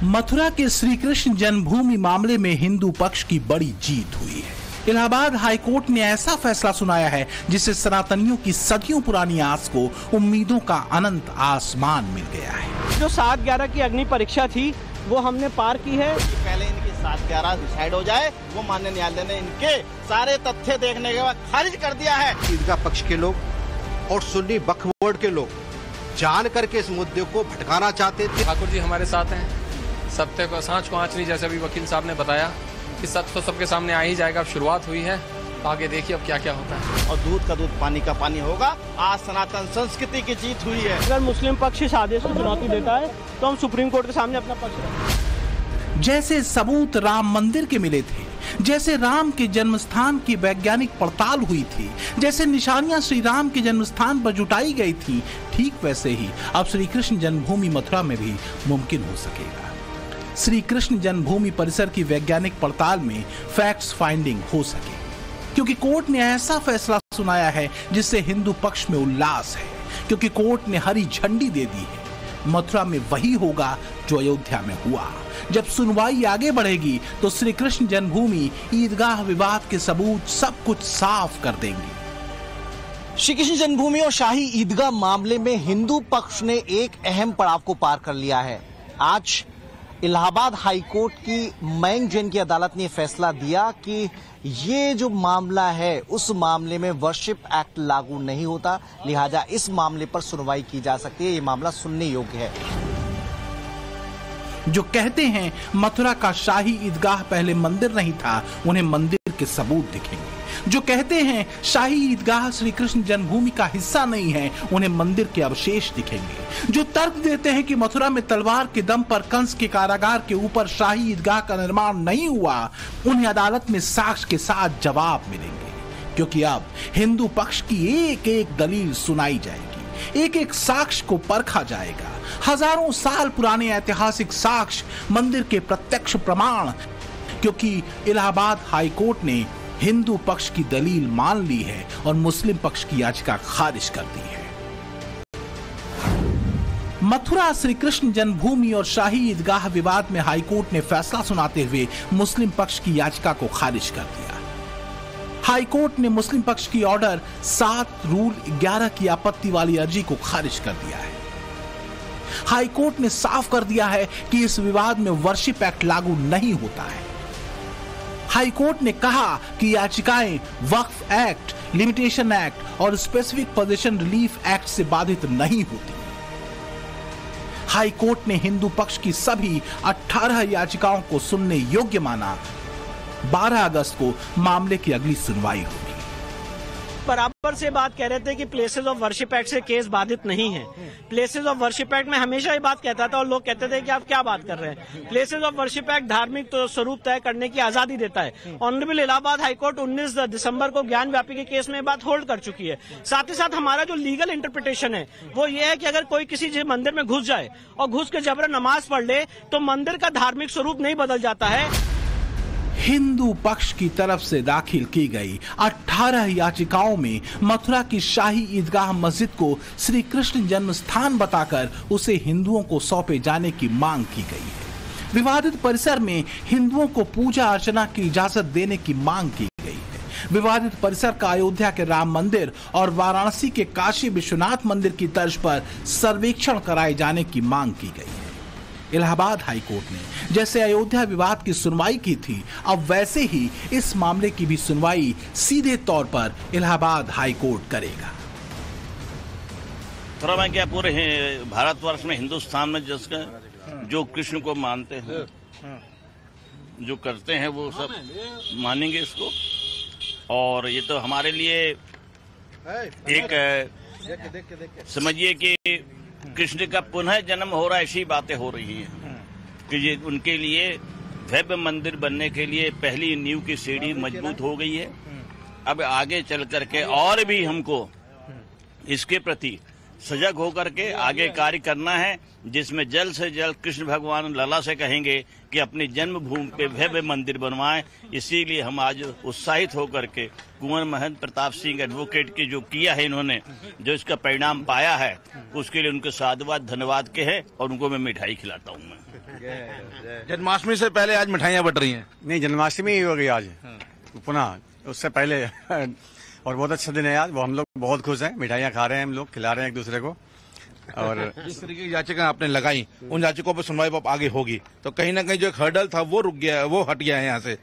मथुरा के श्री कृष्ण जन्मभूमि मामले में हिंदू पक्ष की बड़ी जीत हुई है। इलाहाबाद हाईकोर्ट ने ऐसा फैसला सुनाया है जिससे सनातनियों की सदियों पुरानी आस को उम्मीदों का अनंत आसमान मिल गया है। जो 7/11 की अग्नि परीक्षा थी वो हमने पार की है। पहले इनकी 7/11 डिसाइड हो जाए, वो माननीय न्यायालय ने इनके सारे तथ्य देखने के बाद खारिज कर दिया है। ईदगाह पक्ष के लोग और सुन्नी वक्फ बोर्ड के लोग जान करके इस मुद्दे को भटकाना चाहते थे। ठाकुर जी हमारे साथ हैं, सत्य को सांच को आँच नहीं, जैसे अभी वकील साहब ने बताया कि सत्य तो सबके सामने आ ही जाएगा। अब शुरुआत हुई है, आगे देखिए अब क्या क्या होता है। और दूध का दूध पानी का पानी होगा। आज सनातन संस्कृति की जीत हुई है। अगर मुस्लिम पक्ष इस आदेश को चुनौती देता है तो हम सुप्रीम कोर्ट के सामने अपना पक्ष रखेंगे। जैसे सबूत राम मंदिर के मिले थे, जैसे राम के जन्मस्थान की वैज्ञानिक पड़ताल हुई थी, जैसे निशानियां श्री राम के जन्मस्थान पर जुटाई गई थी, ठीक वैसे ही अब श्री कृष्ण जन्मभूमि मथुरा में भी मुमकिन हो सकेगा। श्री कृष्ण जन्मभूमि परिसर की वैज्ञानिक पड़ताल में फैक्ट्स फाइंडिंग हो सके, क्योंकि कोर्ट ने ऐसा फैसला सुनाया है जिससे हिंदू पक्ष में उल्लास है, क्योंकि कोर्ट ने हरी झंडी दे दी है। मथुरा में वही होगा जो अयोध्या में हुआ। जब सुनवाई आगे बढ़ेगी तो श्री कृष्ण जन्मभूमि ईदगाह विवाद के सबूत सब कुछ साफ कर देंगे। श्री कृष्ण जन्मभूमि और शाही ईदगाह मामले में हिंदू पक्ष ने एक अहम पड़ाव को पार कर लिया है। आज इलाहाबाद हाईकोर्ट की मयंक जैन की अदालत ने फैसला दिया कि ये जो मामला है उस मामले में वर्शिप एक्ट लागू नहीं होता, लिहाजा इस मामले पर सुनवाई की जा सकती है। ये मामला सुनने योग्य है। जो कहते हैं मथुरा का शाही ईदगाह पहले मंदिर नहीं था, उन्हें मंदिर के सबूत दिखेंगे। जो कहते हैं शाही ईदगाह श्री कृष्ण जन्मभूमि का हिस्सा नहीं है, उन्हें मंदिर के अवशेष दिखेंगे। जो तर्क देते हैं कि मथुरा में तलवार के दम पर कंस के कारागार के ऊपर शाही ईदगाह का निर्माण नहीं हुआ, उन्हें अदालत में साक्ष्य के साथ जवाब मिलेंगे, क्योंकि अब हिंदू पक्ष की एक एक दलील सुनाई जाएगी, एक एक साक्ष्य को परखा जाएगा। हजारों साल पुराने ऐतिहासिक साक्ष्य, मंदिर के प्रत्यक्ष प्रमाण, क्योंकि इलाहाबाद हाईकोर्ट ने हिंदू पक्ष की दलील मान ली है और मुस्लिम पक्ष की याचिका खारिज कर दी है। मथुरा श्री कृष्ण जन्मभूमि और शाही ईदगाह विवाद में हाईकोर्ट ने फैसला सुनाते हुए मुस्लिम पक्ष की याचिका को खारिज कर दिया। हाईकोर्ट ने मुस्लिम पक्ष की ऑर्डर 7 रूल 11 की आपत्ति वाली अर्जी को खारिज कर दिया है। हाईकोर्ट ने साफ कर दिया है कि इस विवाद में वर्शिप एक्ट लागू नहीं होता है। हाईकोर्ट ने कहा कि याचिकाएं वक्फ एक्ट, लिमिटेशन एक्ट और स्पेसिफिक पोजीशन रिलीफ एक्ट से बाधित नहीं होती। हाईकोर्ट ने हिंदू पक्ष की सभी 18 याचिकाओं को सुनने योग्य माना। 12 अगस्त को मामले की अगली सुनवाई होगी। बराबर से बात कह रहे थे कि प्लेसेस ऑफ वर्शिप एक्ट से केस बाधित नहीं है। प्लेसेस ऑफ वर्शिप एक्ट में हमेशा ये बात कहता था और लोग कहते थे कि आप क्या बात कर रहे हैं। प्लेसेस ऑफ वर्शिप एक्ट धार्मिक स्वरूप तय करने की आजादी देता है। ऑनरेबल इलाहाबाद हाईकोर्ट 19 दिसंबर को ज्ञान व्यापी के केस में बात होल्ड कर चुकी है। साथ ही साथ हमारा जो लीगल इंटरप्रिटेशन है वो ये है कि अगर कोई किसी मंदिर में घुस जाए और घुस के जबरन नमाज पढ़ ले तो मंदिर का धार्मिक स्वरूप नहीं बदल जाता है। हिंदू पक्ष की तरफ से दाखिल की गई 18 याचिकाओं में मथुरा की शाही ईदगाह मस्जिद को श्री कृष्ण जन्म स्थान बताकर उसे हिंदुओं को सौंपे जाने की मांग की गई है। विवादित परिसर में हिंदुओं को पूजा अर्चना की इजाजत देने की मांग की गई है। विवादित परिसर का अयोध्या के राम मंदिर और वाराणसी के काशी विश्वनाथ मंदिर की तर्ज पर सर्वेक्षण कराए जाने की मांग की गई है। इलाहाबाद हाईकोर्ट ने जैसे अयोध्या विवाद की सुनवाई की थी, अब वैसे ही इस मामले की भी सुनवाई सीधे तौर पर इलाहाबाद हाईकोर्ट करेगा। थोड़ा मैं क्या पूरे भारतवर्ष में, हिंदुस्तान में जिसका जो कृष्ण को मानते हैं, जो करते हैं, वो सब मानेंगे इसको। और ये तो हमारे लिए एक समझिए कि कृष्ण का पुनः जन्म हो रहा है, ऐसी बातें हो रही हैं कि ये उनके लिए भव्य मंदिर बनने के लिए पहली नींव की सीढ़ी मजबूत हो गई है। अब आगे चल करके और भी हमको इसके प्रति सजग होकर के आगे कार्य करना है, जिसमें जल्द से जल्द कृष्ण भगवान लला से कहेंगे कि अपनी जन्मभूमि पे भव्य मंदिर बनवाएं। इसीलिए हम आज उत्साहित होकर के कुंवर महंत प्रताप सिंह एडवोकेट की जो किया है इन्होंने, जो इसका परिणाम पाया है, उसके लिए उनके साधुवाद धन्यवाद के है और उनको मैं मिठाई खिलाता हूँ। मैं जन्माष्टमी से पहले आज मिठाइयाँ बट रही हैं। नहीं, जन्माष्टमी ही हो गई आज पुनः, उससे पहले और बहुत अच्छा दिन है आज। वो हम लोग बहुत खुश हैं, मिठाइयाँ खा रहे हैं, हम लोग खिला रहे हैं एक दूसरे को। और जिस तरीके की याचिका आपने लगाई, उन याचिकों पर सुनवाई अब आगे होगी, तो कहीं ना कहीं जो एक हर्डल था वो रुक गया, वो हट गया है यहाँ से।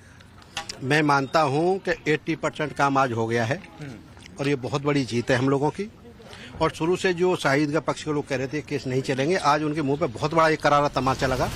मैं मानता हूँ कि 80% काम आज हो गया है और ये बहुत बड़ी जीत है हम लोगों की। और शुरू से जो शाही ईदगाह पक्ष के लोग कह रहे थे केस नहीं चलेंगे, आज उनके मुंह पे बहुत बड़ा एक करारा तमाचा लगा।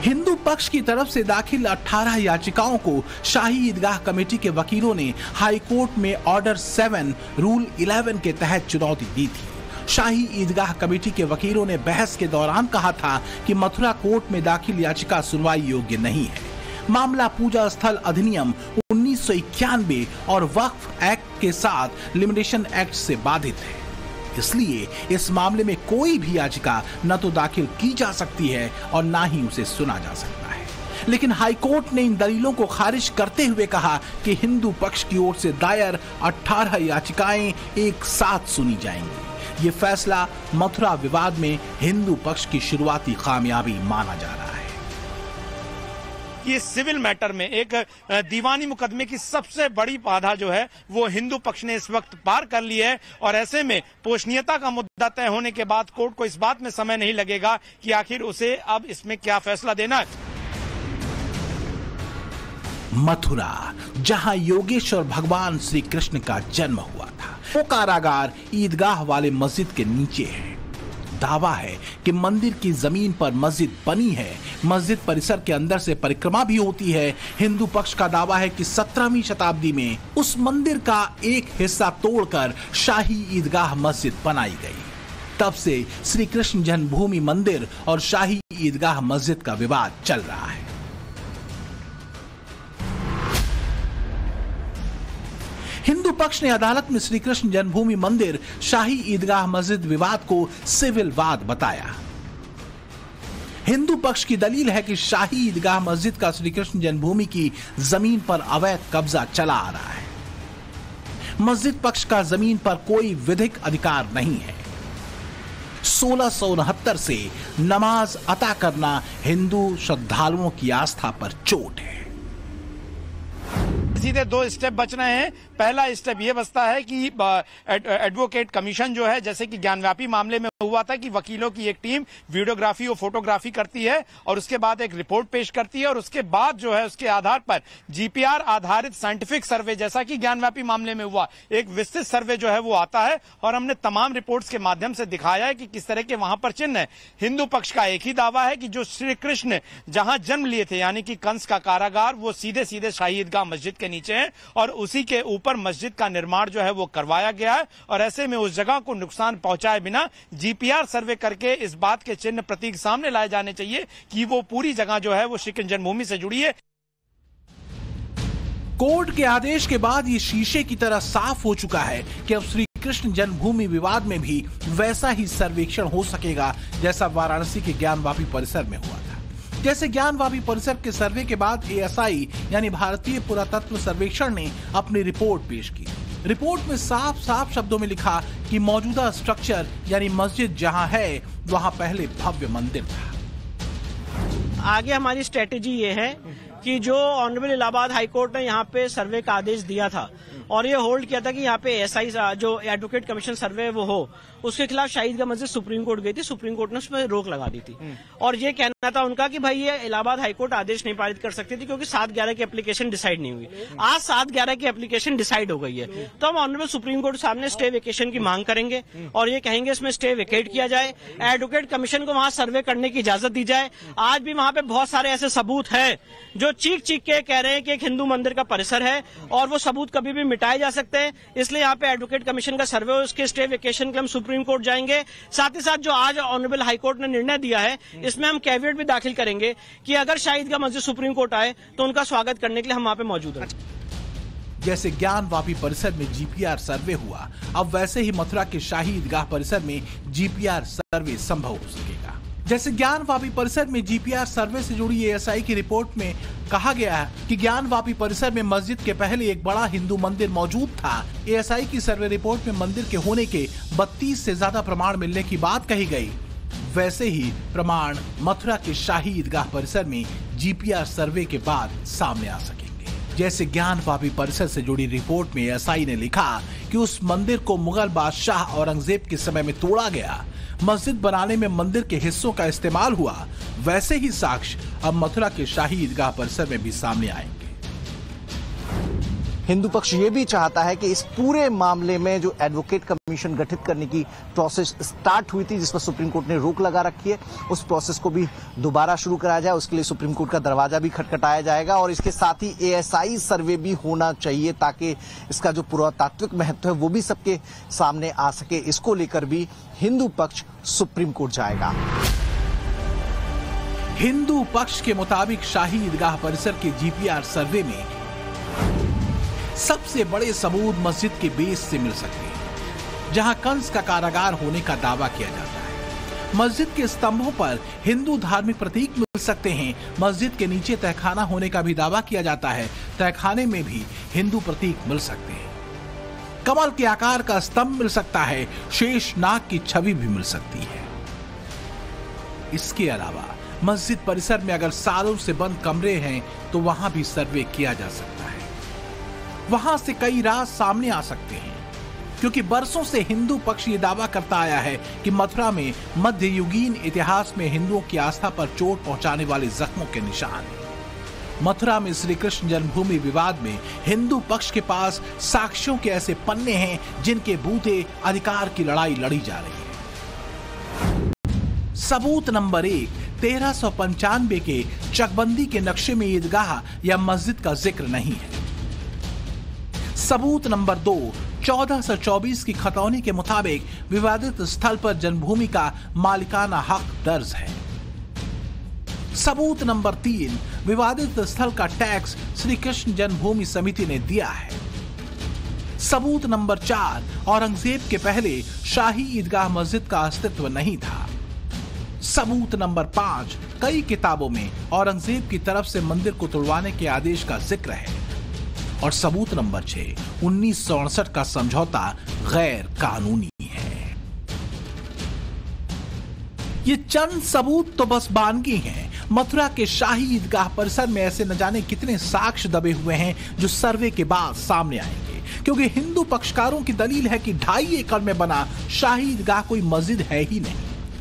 हिंदू पक्ष की तरफ से दाखिल 18 याचिकाओं को शाही ईदगाह कमेटी के वकीलों ने हाई कोर्ट में ऑर्डर 7 रूल 11 के तहत चुनौती दी थी। शाही ईदगाह कमेटी के वकीलों ने बहस के दौरान कहा था कि मथुरा कोर्ट में दाखिल याचिका सुनवाई योग्य नहीं है। मामला पूजा स्थल अधिनियम 1991 और वक्फ एक्ट के साथ लिमिटेशन एक्ट से बाधित है, इसलिए इस मामले में कोई भी याचिका न तो दाखिल की जा सकती है और न ही उसे सुना जा सकता है। लेकिन हाईकोर्ट ने इन दलीलों को खारिज करते हुए कहा कि हिंदू पक्ष की ओर से दायर 18 याचिकाएं एक साथ सुनी जाएंगी। ये फैसला मथुरा विवाद में हिंदू पक्ष की शुरुआती कामयाबी माना जा रहा है। ये सिविल मैटर में एक दीवानी मुकदमे की सबसे बड़ी बाधा जो है वो हिंदू पक्ष ने इस वक्त पार कर ली है। और ऐसे में पोषणीयता का मुद्दा तय होने के बाद कोर्ट को इस बात में समय नहीं लगेगा कि आखिर उसे अब इसमें क्या फैसला देना है। मथुरा, जहां योगेश्वर भगवान श्री कृष्ण का जन्म हुआ था, वो कारागार ईदगाह वाले मस्जिद के नीचे है। दावा है कि मंदिर की जमीन पर मस्जिद बनी है। मस्जिद परिसर के अंदर से परिक्रमा भी होती है। हिंदू पक्ष का दावा है कि 17वीं शताब्दी में उस मंदिर का एक हिस्सा तोड़कर शाही ईदगाह मस्जिद बनाई गई। तब से श्री कृष्ण जन्मभूमि मंदिर और शाही ईदगाह मस्जिद का विवाद चल रहा है। हिंदू पक्ष ने अदालत में श्री कृष्ण जन्मभूमि मंदिर शाही ईदगाह मस्जिद विवाद को सिविल वाद बताया। हिंदू पक्ष की दलील है कि शाही ईदगाह मस्जिद का श्री कृष्ण जन्मभूमि की जमीन पर अवैध कब्जा चला आ रहा है। मस्जिद पक्ष का जमीन पर कोई विधिक अधिकार नहीं है। 1669 से नमाज अता करना हिंदू श्रद्धालुओं की आस्था पर चोट है। सीधे 2 स्टेप बच रहे हैं। पहला स्टेप ये बचता है कि एडवोकेट कमीशन जो है, जैसे कि ज्ञानव्यापी मामले में हुआ था कि वकीलों की एक टीम वीडियोग्राफी और फोटोग्राफी करती है और उसके बाद एक रिपोर्ट पेश करती है और उसके बाद जो है उसके आधार पर जीपीआर आधारित साइंटिफिक सर्वे, जैसा कि ज्ञानव्यापी मामले में हुआ, एक विस्तृत सर्वे जो है वो आता है और हमने तमाम रिपोर्ट्स के माध्यम से दिखाया है कि किस तरह के वहां पर चिन्ह है। हिंदू पक्ष का एक ही दावा है कि जो श्री कृष्ण जहां जन्म लिए थे, यानी कि कंस का कारागार, वो सीधे सीधे शाही ईदगाह मस्जिद के नीचे है और उसी के ऊपर मस्जिद का निर्माण जो है वो करवाया गया है। और ऐसे में उस जगह को नुकसान पहुंचाए बिना जीपीआर सर्वे करके इस बात के चिन्ह प्रतीक सामने लाए जाने चाहिए कि वो पूरी जगह जो है वो श्री कृष्ण जन्मभूमि से जुड़ी है। कोर्ट के आदेश के बाद ये शीशे की तरह साफ हो चुका है कि अब श्री कृष्ण जन्मभूमि विवाद में भी वैसा ही सर्वेक्षण हो सकेगा जैसा वाराणसी के ज्ञानवापी परिसर में हुआ था। जैसे ज्ञानवापी परिसर के सर्वे के बाद एएसआई यानी भारतीय पुरातत्व सर्वेक्षण ने अपनी रिपोर्ट पेश की। रिपोर्ट में साफ साफ शब्दों में लिखा कि मौजूदा स्ट्रक्चर यानी मस्जिद जहां है वहां पहले भव्य मंदिर था। आगे हमारी स्ट्रेटेजी ये है कि जो ऑनरेबल इलाहाबाद हाई कोर्ट ने यहाँ पे सर्वे का आदेश दिया था और ये होल्ड किया था कि यहाँ पे एसआई जो एडवोकेट कमीशन सर्वे वो हो, उसके खिलाफ शाही ईदगाह मस्जिद सुप्रीम कोर्ट गई थी। सुप्रीम कोर्ट ने उसमें रोक लगा दी थी और ये कहना था उनका कि भाई ये इलाहाबाद हाईकोर्ट आदेश नहीं पारित कर सकती थी क्योंकि 7/11 की एप्लीकेशन डिसाइड नहीं हुई। आज 7/11 की एप्लीकेशन डिसाइड हो गई है, तो हम ऑनरेबल सुप्रीम कोर्ट सामने स्टे वेकेशन की मांग करेंगे और ये कहेंगे इसमें स्टे वेकेट किया जाए, एडवोकेट कमीशन को वहां सर्वे करने की इजाजत दी जाए। आज भी वहां पे बहुत सारे ऐसे सबूत है जो चीख चीख के कह रहे हैं कि एक हिंदू मंदिर का परिसर है और वो सबूत कभी भी मिटाए जा सकते हैं। इसलिए यहाँ पे एडवोकेट कमीशन का सर्वे हो, उसके स्टे वेकेशन के हम सुप्रीम कोर्ट जाएंगे। साथ ही साथ जो आज ऑनरेबल हाईकोर्ट ने निर्णय दिया है इसमें हम कैविएट भी दाखिल करेंगे कि अगर शाही ईदगाह मस्जिद सुप्रीम कोर्ट आए तो उनका स्वागत करने के लिए हम वहां पे मौजूद हैं। जैसे ज्ञानवापी परिसर में जीपीआर सर्वे हुआ, अब वैसे ही मथुरा के शाही ईदगाह परिसर में जीपीआर सर्वे संभव हो सकेगा। जैसे ज्ञानवापी परिसर में जीपीआर सर्वे से जुड़ी एएसआई की रिपोर्ट में कहा गया है कि ज्ञानवापी परिसर में मस्जिद के पहले एक बड़ा हिंदू मंदिर मौजूद था। एएसआई की सर्वे रिपोर्ट में मंदिर के होने के 32 से ज्यादा प्रमाण मिलने की बात कही गई। वैसे ही प्रमाण मथुरा के शाही ईदगाह परिसर में जीपीआर सर्वे के बाद सामने आ सकेंगे। जैसे ज्ञानवापी परिसर से जुड़ी रिपोर्ट में एएसआई ने लिखा कि उस मंदिर को मुगल बादशाह औरंगजेब के समय में तोड़ा गया, मस्जिद बनाने में मंदिर के हिस्सों का इस्तेमाल हुआ। वैसे ही साक्ष्य अब मथुरा के शाही ईदगाह परिसर में भी सामने आएंगे। हिंदू पक्ष ये भी चाहता है कि इस पूरे मामले में जो एडवोकेट कमीशन गठित करने की प्रोसेस स्टार्ट हुई थी, जिस पर सुप्रीम कोर्ट ने रोक लगा रखी है, उस प्रोसेस को भी दोबारा शुरू कराया जाए। उसके लिए सुप्रीम कोर्ट का दरवाजा भी खटखटाया जाएगा और इसके साथ ही एएसआई सर्वे भी होना चाहिए ताकि इसका जो पुरातात्विक महत्व है वो भी सबके सामने आ सके। इसको लेकर भी हिंदू पक्ष सुप्रीम कोर्ट जाएगा। हिंदू पक्ष के मुताबिक शाही ईदगाह परिसर के जीपीआर सर्वे में सबसे बड़े सबूत मस्जिद के बेस से मिल सकते हैं, जहां कंस का कारागार होने का दावा किया जाता है। मस्जिद के स्तंभों पर हिंदू धार्मिक प्रतीक मिल सकते हैं। मस्जिद के नीचे तहखाना होने का भी दावा किया जाता है। तहखाने में भी हिंदू प्रतीक मिल सकते हैं। कमल के आकार का स्तंभ मिल सकता है। शेष नाग की छवि भी मिल सकती है। इसके अलावा मस्जिद परिसर में अगर सालों से बंद कमरे हैं तो वहां भी सर्वे किया जा सकता है। वहां से कई राज सामने आ सकते हैं, क्योंकि बरसों से हिंदू पक्ष ये दावा करता आया है कि मथुरा में मध्ययुगीन इतिहास में हिंदुओं की आस्था पर चोट पहुंचाने वाले जख्मों के निशान हैं। मथुरा में श्री कृष्ण जन्मभूमि विवाद में हिंदू पक्ष के पास साक्ष्यों के ऐसे पन्ने हैं जिनके बूते अधिकार की लड़ाई लड़ी जा रही है। सबूत नंबर 1, 1395 के चकबंदी के नक्शे में ईदगाह या मस्जिद का जिक्र नहीं है। सबूत नंबर 2, 1424 की खतौनी के मुताबिक विवादित स्थल पर जन्मभूमि का मालिकाना हक दर्ज है। सबूत नंबर 3, विवादित स्थल का टैक्स श्री कृष्ण जन्मभूमि समिति ने दिया है। सबूत नंबर 4, औरंगजेब के पहले शाही ईदगाह मस्जिद का अस्तित्व नहीं था। सबूत नंबर 5, कई किताबों में औरंगजेब की तरफ से मंदिर को तोड़वाने के आदेश का जिक्र है। और सबूत नंबर 6, 1968 का समझौता गैर कानूनी है। ये चंद सबूत तो बस बानगी हैं। मथुरा के शाही ईदगाह परिसर में ऐसे न जाने कितने साक्ष्य दबे हुए हैं जो सर्वे के बाद सामने आएंगे, क्योंकि हिंदू पक्षकारों की दलील है कि 2.5 एकड़ में बना शाही ईदगाह कोई मस्जिद है ही नहीं।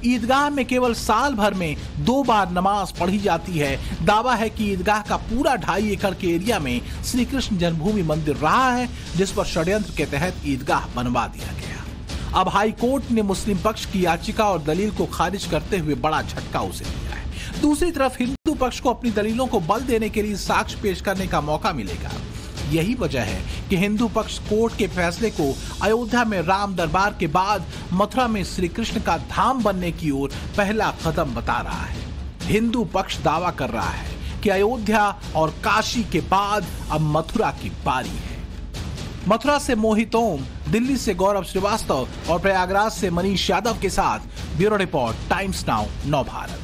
ईदगाह में केवल साल भर में 2 बार नमाज पढ़ी जाती है। दावा है कि ईदगाह का पूरा 2.5 एकड़ के एरिया में श्री कृष्ण जन्मभूमि मंदिर रहा है, जिस पर षड्यंत्र के तहत ईदगाह बनवा दिया गया। अब हाई कोर्ट ने मुस्लिम पक्ष की याचिका और दलील को खारिज करते हुए बड़ा झटका उसे दिया है। दूसरी तरफ हिंदू पक्ष को अपनी दलीलों को बल देने के लिए साक्ष्य पेश करने का मौका मिलेगा। यही वजह है कि हिंदू पक्ष कोर्ट के फैसले को अयोध्या में राम दरबार के बाद मथुरा में श्री कृष्ण का धाम बनने की ओर पहला कदम बता रहा है। हिंदू पक्ष दावा कर रहा है कि अयोध्या और काशी के बाद अब मथुरा की बारी है। मथुरा से मोहित ओम, दिल्ली से गौरव श्रीवास्तव और प्रयागराज से मनीष यादव के साथ ब्यूरो रिपोर्ट, टाइम्स नाउ, नव भारत।